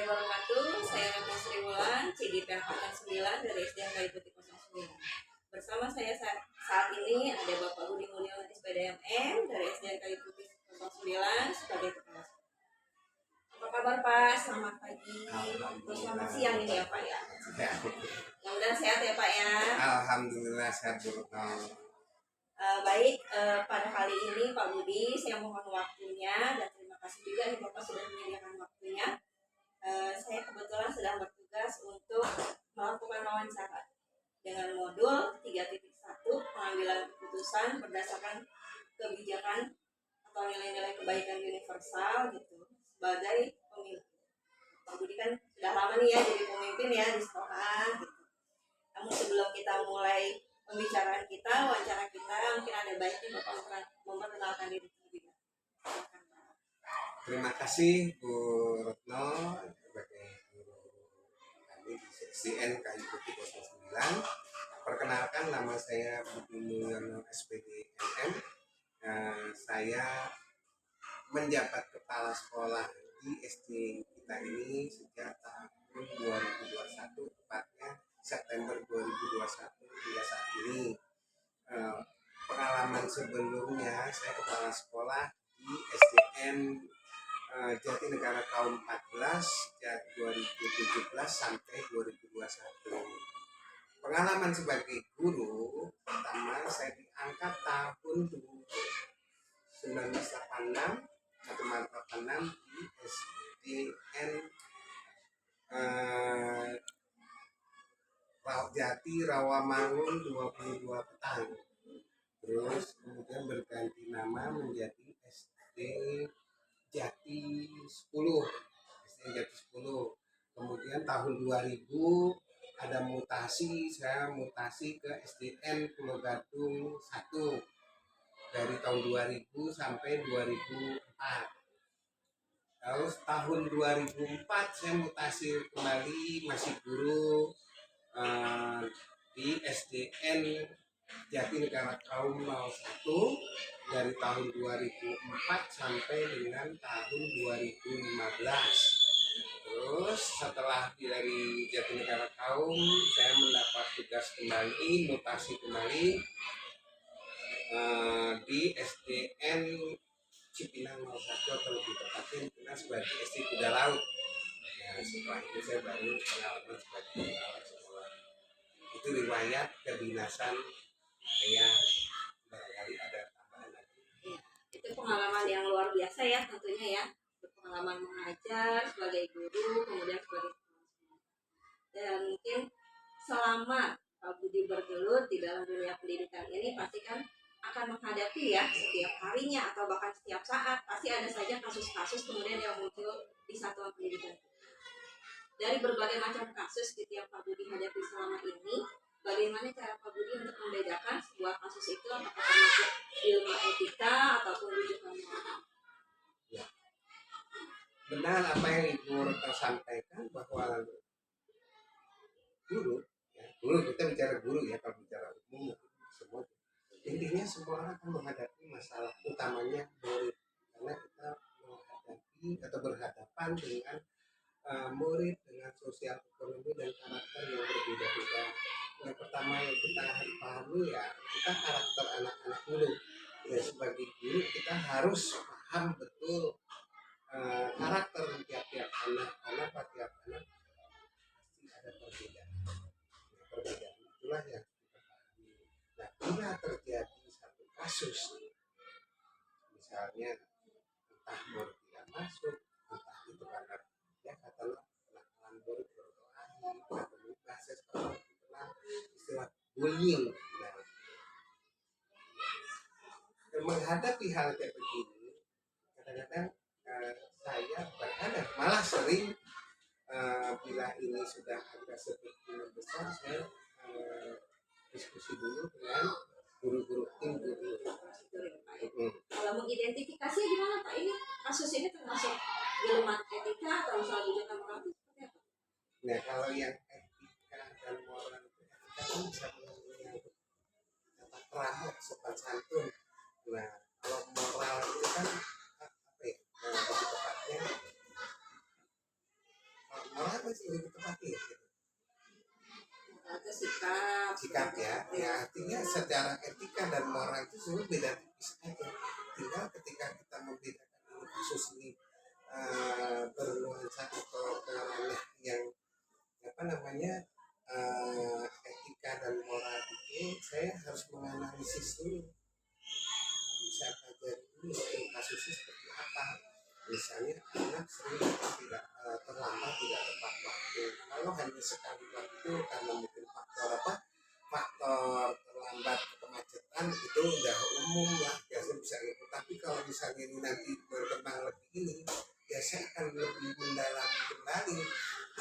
warahmatullahi wabarakatuh. Saya Retno Sri Wulan, CGP Angkatan 9 dari SDN Kayu Putih 09. Bersama saya saat ini ada Bapak Budi Mulyono SPD MM dari SDN Kayu Putih 09 sebagai kepala sekolah. Apa kabar Pak? Selamat pagi. Selamat siang ini ya Pak ya. Mudah-mudahan sehat ya Pak ya. Alhamdulillah sehat Bu. Baik, pada kali ini Pak Budi saya mohon waktunya dan terima kasih juga nih Bapak sudah menyediakan waktunya. Saya kebetulan sedang bertugas untuk melakukan wawancara dengan modul 3.1 pengambilan keputusan berdasarkan kebijakan atau nilai-nilai kebaikan universal gitu sebagai pemimpin. Pak Budi kan sudah lama nih ya jadi pemimpin ya di sekolah gitu. Namun sebelum kita mulai pembicaraan kita, wawancara kita, mungkin ada baiknya Bapak memperkenalkan diri terlebih dahulu. Terima kasih Bu Retno sebagai guru kami di SDN Kayu Putih 09. Perkenalkan, nama saya Budi Mulyono SPD MM. Saya menjabat kepala sekolah di SD kita ini sejak tahun 2021, tepatnya September 2021 hingga saat ini. Pengalaman sebelumnya saya kepala sekolah di SDN Jatinegara Kaum 14 sejak 2017 sampai 2021. Pengalaman sebagai guru pertama saya diangkat tahun 1986 atau 86 di SDN Jati Rawamangun 22 Petang. Terus kemudian berganti nama menjadi SD Jati 10. SD Jati 10. Kemudian tahun 2000 ada mutasi, saya mutasi ke SDN Pulau Gadung 1 dari tahun 2000 sampai 2004. Terus tahun 2004 saya mutasi kembali masih guru di SDN Jatinegara Kaum 01 dari tahun 2004 sampai dengan tahun 2015. Terus setelah dari Jatinegara Kaum saya mendapat tugas kembali, mutasi kembali di SDN Cipinang 01 atau lebih tepatnya dikenal sebagai SD Kuda Laut. Nah, setelah itu saya baru pengalaman sebagai kepala sekolah. Itu riwayat kedinasan saya, barangkali ada tambahan lagi. Itu pengalaman yang luar biasa ya tentunya ya. Pengalaman mengajar sebagai guru, kemudian sebagai kepala. Dan mungkin selama Pak Budi bergelut di dalam dunia pendidikan ini pasti kan akan menghadapi ya setiap harinya atau bahkan setiap saat pasti ada saja kasus-kasus kemudian yang muncul di satuan pendidikan. Dari berbagai macam kasus gitu yang Pak Budi hadapi selama ini, bagaimana cara Pak Budi untuk membedakan sebuah kasus itu apakah termasuk ilmu etika ataupun rujukan moral? Ya. Benar apa yang Ibu Retno sampaikan bahwa guru, kita bicara guru ya, kalau bicara umum semua. Intinya semua orang akan menghadapi masalah utamanya murid, karena kita menghadapi atau berhadapan dengan murid dengan sosial ekonomi dan karakter yang berbeda-beda. Yang pertama yang kita harus pahami ya kita karakter anak-anak dulu. Ya, sebagai guru kita harus paham betul karakter tiap-tiap anak, karena tiap anak pasti ada perbedaan. Perbedaan itulah yang kita pahami. Nah, bila terjadi satu kasus, misalnya entah murid tidak masuk, entah itu karena ya katakanlah penakalan murid berkelahi atau bahasa sekolah dikenal istilah bullying. Nah, menghadapi hal kayak begini, kadang-kadang saya berhadap malah sering bila ini sudah agak sedikit besar, saya diskusi dulu dengan guru-guru tim guru. Kalau mengidentifikasi gimana Pak, ini kasus ini termasuk ilmu etika atau soal rujukan moral itu seperti apa? Nah, kalau yang etika dan moral itu etika kan bisa menyangkut tata krama, sopan santun. Nah, kalau moral itu kan apa ya? Lebih tepatnya apa sih lebih tepatnya gitu. Atau sikap Ya artinya secara etika dan moral itu sebenarnya beda tipis aja. Tinggal ketika kita membedakan ini kasus ini bernuansa atau ke ranah yang apa namanya etika dan moral itu, saya harus menganalisis dulu saya pelajari dulu itu kasusnya seperti apa. Misalnya anak sering tidak terlambat, tidak tepat waktu. Kalau hanya sekali waktu karena mungkin faktor terlambat kemacetan itu udah umum lah, biasa bisa gitu. Tapi kalau misalnya ini nanti berkembang lebih ini, ya saya akan lebih mendalami kembali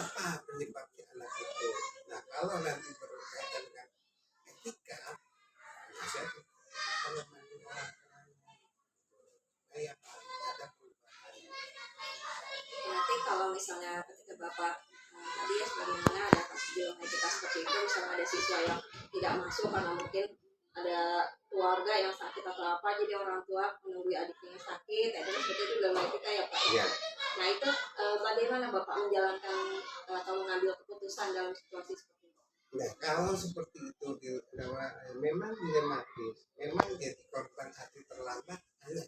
apa penyebabnya anak itu. Nah kalau nanti berkaitan dengan etika, saya kalau mandi orang kayak ada perubahan. Berarti kalau misalnya ketika Bapak tadi ya sebagaimana ada kasus di kita seperti itu, misalnya ada siswa yang tidak masuk karena mungkin ada keluarga yang sakit atau apa, jadi orang tua menunggu adiknya sakit, itu seperti itu dalam etika ya Pak. Ya. Nah itu bagaimana Bapak menjalankan atau mengambil keputusan dalam situasi seperti itu? Nah kalau seperti itu memang dilematis, memang jadi korban hati terlambat ada.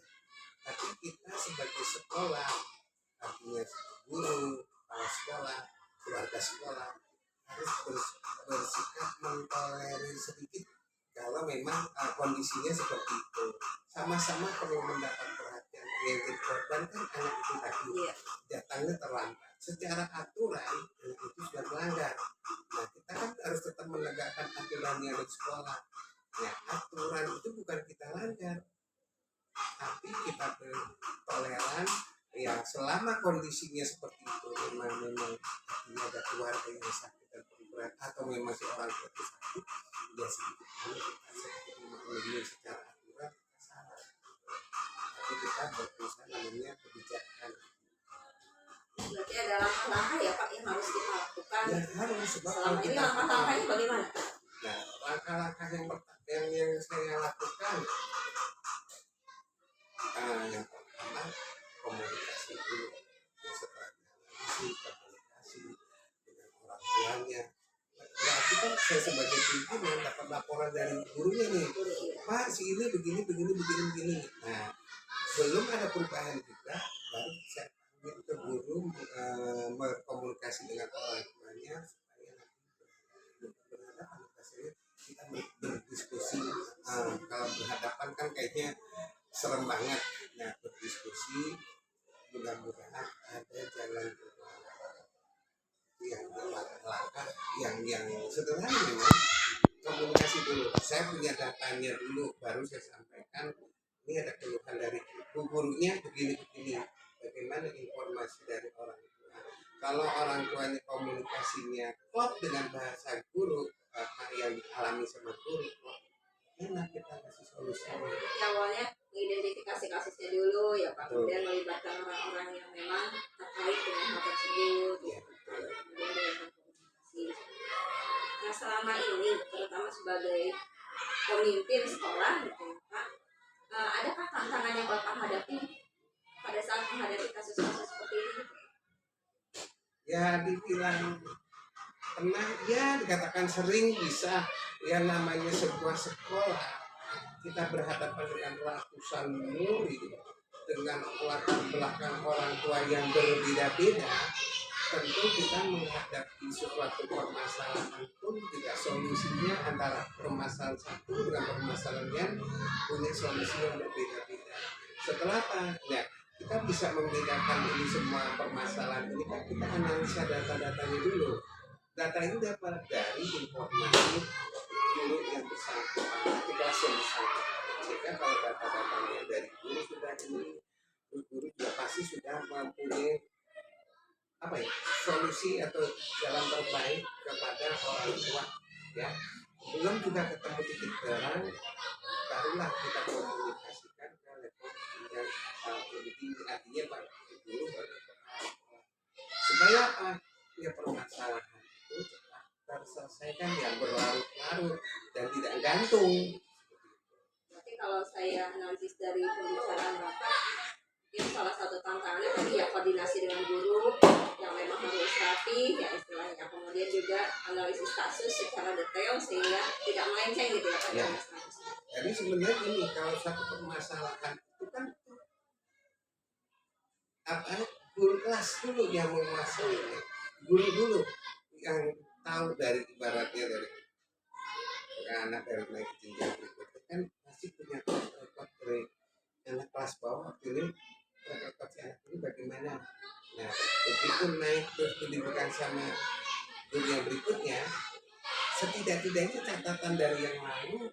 Tapi kita sebagai sekolah, artinya guru, kepala sekolah, keluarga sekolah harus bersikap mentolerir sedikit kalau memang kondisinya seperti itu. Sama-sama perlu mendapat perhatian. Yang jadi korban kan anak itu tadi datangnya terlambat. Secara aturan anak itu sudah melanggar. Nah kita kan harus tetap menegakkan aturan yang di sekolah. Nah aturan itu bukan kita langgar, tapi kita toleran ya selama kondisinya seperti itu, memang ini ada keluarga yang sakit dan berat atau memang si orang tua sakit, ya sedikit kita seperti memenuhi secara aturan kita salah, tapi kita berusaha namanya kebijakan. Berarti ada langkah-langkah ya Pak yang harus kita lakukan. Ya harus, sebab selama ini langkah-langkahnya bagaimana? Nah langkah-langkah yang saya lakukan, yang pertama komunikasi dulu, setelah komunikasi dengan orang tuanya. Berarti kan saya sebagai pimpinan dapat laporan dari gurunya nih, Pak si ini begini. Nah belum ada perubahan juga, baru saya panggil ke guru berkomunikasi dengan orang tuanya supaya nanti berhadapan. Biasanya kita berdiskusi, kalau berhadapan kan kayaknya serem banget. Nah berdiskusi, mudah-mudahan ada jalan yang langkah yang sederhana memang. Komunikasi dulu, saya punya datanya dulu, baru saya sampaikan ini ada keluhan dari gurunya begini, bagaimana informasi dari orang tua. Kalau orang tuanya komunikasinya klop dengan bahasa guru, apa yang dialami sama guru, enak kita kasih solusi. Awalnya mengidentifikasi kasusnya dulu ya Pak, kemudian melibatkan orang-orang yang memang terkait dengan hal tersebut. Ya, kemudian komunikasi. Nah selama ini terutama sebagai pemimpin sekolah gitu ya Pak, adakah tantangan yang Bapak hadapi pada saat menghadapi kasus-kasus seperti ini? Ya dibilang pernah, ya dikatakan sering bisa. Ya namanya sebuah sekolah, kita berhadapan dengan ratusan murid dengan latar belakang orang tua yang berbeda-beda. Tentu kita menghadapi suatu permasalahan pun tidak solusinya antara permasalahan satu dengan permasalahan yang punya solusi yang berbeda-beda. Setelah apa? Ya, kita bisa membedakan ini semua permasalahan ini kan kita analisa data-datanya dulu. Data ini dapat dari informasi guru yang bersangkutan, kelas yang bersangkutan. Sehingga kalau data-datanya dari guru sudah ini, guru juga pasti sudah mempunyai solusi atau jalan terbaik kepada orang tua. Ya, belum juga ketemu titik terang, barulah kita komunikasikan ke level yang lebih tinggi, artinya Pak Guru supaya apa? Ya permasalahan itu cepat terselesaikan, yang berlarut-larut dan tidak gantung. Berarti kalau saya analisis dari pembicaraan Bapak, itu salah satu tantangannya tadi ya koordinasi dengan guru yang memang harus rapi, ya kemudian juga analisis kasus secara detail sehingga tidak melenceng gitu ya Pak Ya. dalam kasusnya. Jadi sebenarnya ini kalau satu permasalahan itu kan apa guru kelas dulu yang menguasainya, guru dulu yang tahu dari ibaratnya dari anak dari naik ke jenjang berikutnya kan pasti punya rekod dari anak kelas bawah ini rekod si anak ini bagaimana. Nah begitu naik terus pendidikan sama guru yang berikutnya, setidak-tidaknya catatan dari yang lalu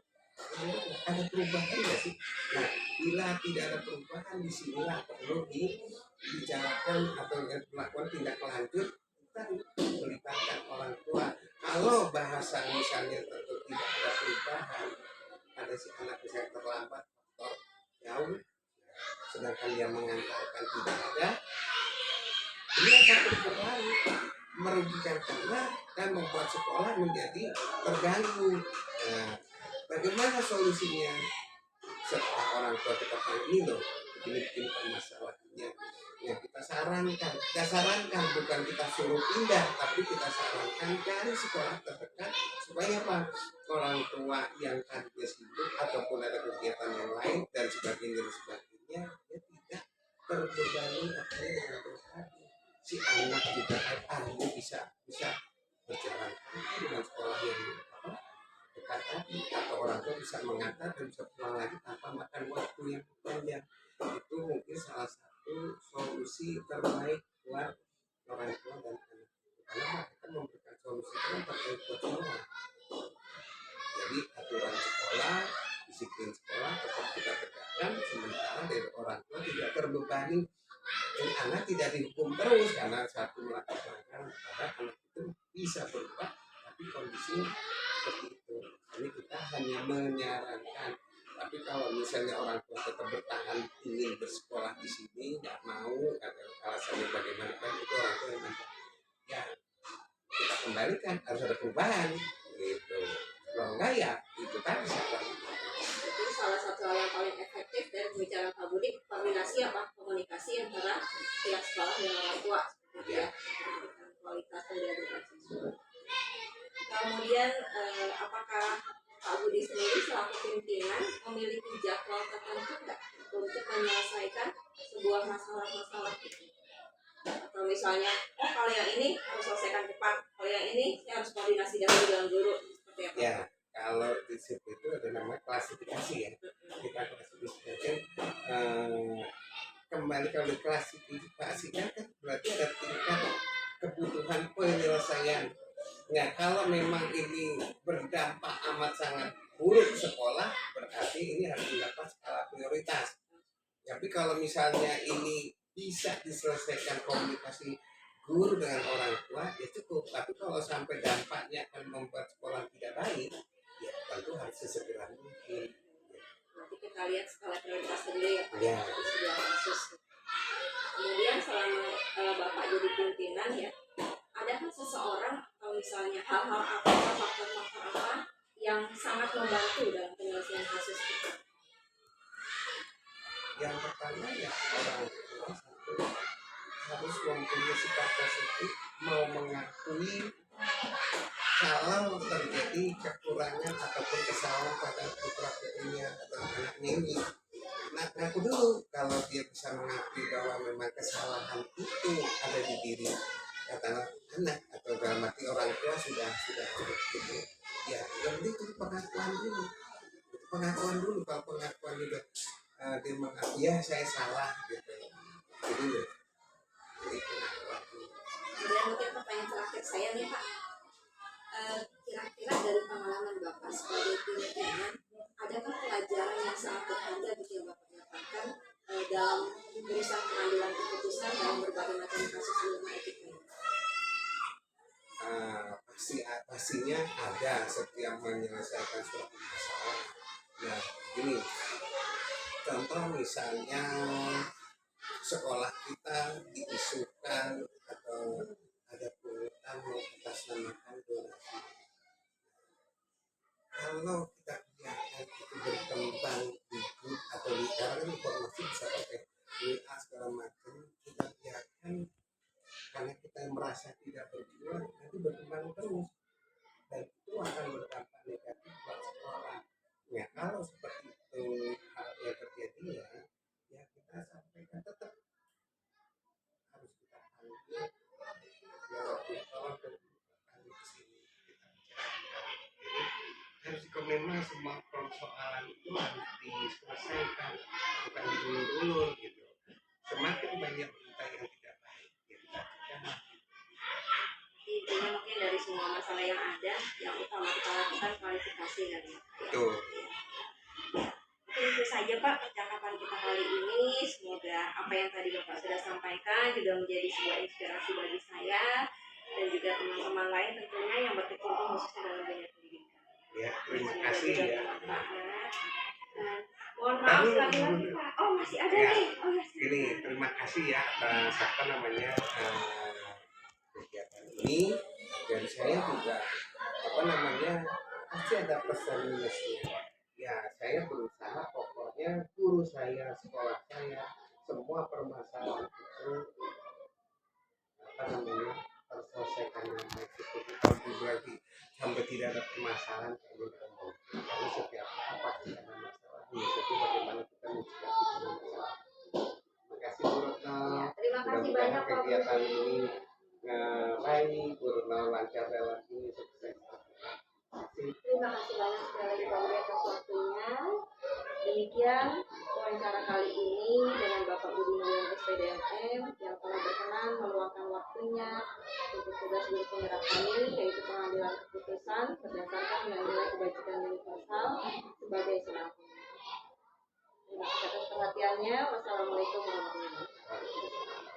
ada perubahan nggak sih? Nah, bila tidak ada perubahan, disinilah perlu dibicarakan atau melakukan tindak lanjut kita melibatkan orang tua. Kalau bahasa misalnya tentu tidak ada perubahan, ada si anak misalnya terlambat atau jauh, sedangkan dia mengantarkan tidak ada, dia akan berlalu merugikan anak dan membuat sekolah menjadi terganggu. Nah, bagaimana solusinya? Setelah orang tua kita tahu ini loh, begini permasalahannya. Yang kita sarankan bukan kita suruh pindah, tapi kita sarankan cari sekolah terdekat supaya apa? Orang tua yang tadinya sibuk ataupun ada kegiatan yang lain dan sebagainya dia tidak terbebani akhirnya dengan berhati. Si anak juga akhirnya bisa berjalan dengan sekolah yang dekat tadi atau orang tua bisa mengantar dan bisa pulang lagi tanpa makan waktu yang panjang. Itu mungkin salah satu solusi terbaik buat orang tua dan anak, karena mereka memberikan solusi itu kan terkait buat semua. Jadi aturan sekolah, disiplin sekolah tetap kita tegakkan, sementara dari orang tua tidak terbebani dan anak tidak dihukum terus karena satu melakukan pada anak itu bisa berubah tapi kondisi seperti itu. Ini kita hanya menyarankan, tapi kalau misalnya orang tua tetap bertahan ingin bersekolah di sini nggak mau karena alasannya bagaimana kan itu orang tua yang nanti ya kita kembalikan harus ada perubahan gitu. Kalau enggak ya itu tadi siapa. Jadi salah satu hal yang paling efektif dari pembicaraan Pak Budi koordinasi komunikasi antara pihak sekolah dan orang tua seperti ya, kualitas pendidikan siswa. Kemudian apakah Pak Budi sendiri selaku pimpinan memiliki jadwal tertentu nggak untuk menyelesaikan sebuah masalah-masalah itu? Atau misalnya, kalau yang ini harus selesaikan cepat, kalau yang ini saya harus koordinasi dahulu dengan guru, seperti apa? Ya, kalau di situ itu ada namanya klasifikasi ya. Kita klasifikasikan kembali kalau diklasifikasikan kan berarti ada tingkat kebutuhan penyelesaian. Nah, kalau memang ini berdampak amat sangat buruk sekolah, berarti ini harus dilakukan skala prioritas. Tapi kalau misalnya ini bisa diselesaikan komunikasi guru dengan orang tua, ya cukup. Tapi kalau sampai dampaknya akan membuat sekolah tidak baik, ya tentu harus sesegera mungkin. Nanti kita lihat skala prioritas dulu ya Pak, Ya. di sebuah kasus. Kemudian selama Bapak jadi pimpinan ya, adakah seseorang atau misalnya hal-hal apa, faktor-faktor apa yang sangat membantu dalam penyelesaian kasus itu? Yang pertama ya orang tua satu harus mempunyai sikap positif, mau mengakui kalau terjadi kekurangan ataupun kesalahan pada putra putrinya atau anaknya ini. Nah, ngaku dulu kalau dia bisa mengakui bahwa memang kesalahan itu ada di diri katakanlah anak atau dalam arti orang tua sudah gitu. Ya, yang itu pengakuan dulu kalau pengakuan juga dia mengakui ya saya salah gitu. Jadi pengakuan dulu. Kemudian mungkin pertanyaan terakhir saya nih Pak, kira-kira dari pengalaman Bapak sebagai pimpinan, adakah pelajaran yang sangat berharga gitu yang Bapak dapatkan dalam urusan pengambilan keputusan dalam berbagai macam kasus ilmu etik ini? Pastinya ada setiap menyelesaikan suatu masalah. Nah, ini contoh misalnya sekolah kita diisukan atau ada pungutan mengatasnamakan donasi. Kalau kita biarkan itu berkembang di grup atau di karena informasi bisa pakai WA segala macam, kita biarkan karena kita merasa tidak tidak berjuang nanti berkembang terus dan itu akan berdampak negatif buat sekolah. Ya kalau seperti itu hal yang terjadi ya kita sampaikan tetap harus kita panggil ya waktu tolong kami kesini kita bicarakan. Jadi harus memang semua persoalan itu harus diselesaikan bukan diulur-ulur gitu. Semakin banyak berita yang tidak baik ya kita cegah. Intinya mungkin dari semua masalah yang ada, yang utama kita lakukan klarifikasi kan ya. Betul. Mungkin itu saja Pak percakapan kita kali ini. Semoga apa yang tadi Bapak sudah sampaikan juga menjadi sebuah inspirasi bagi saya dan juga teman-teman lain tentunya yang berkecimpung khususnya dalam dunia pendidikan. Ya, terima kasih ya. Dan mohon maaf lagi-lagi Pak. Oh masih ada ya, nih. Oh ya. Gini, terima kasih ya atas apa namanya kegiatan ini dan saya juga apa namanya pasti ada pesan minusnya. Ya, saya berusaha pokoknya guru saya, sekolah saya, semua permasalahan itu apa namanya terselesaikan dengan baik seperti kalau berarti sampai tidak ada permasalahan karena setiap apa pasti ada masalah. Jadi bagaimana kita mencegah itu masalah. Terima kasih Bu Retno. Ya, terima kasih banyak Pak. Kegiatan ini baik, Bu Retno lancar dalam ini sukses. Terima kasih banyak sekali lagi Pak Budi atas waktunya. Demikian wawancara kali ini dengan Bapak Budi Mulyono SPDMM yang telah berkenan meluangkan waktunya untuk tugas guru penggerak kami yaitu pengambilan keputusan berdasarkan nilai kebajikan universal sebagai selaku. Terima kasih atas perhatiannya. Wassalamualaikum warahmatullahi wabarakatuh.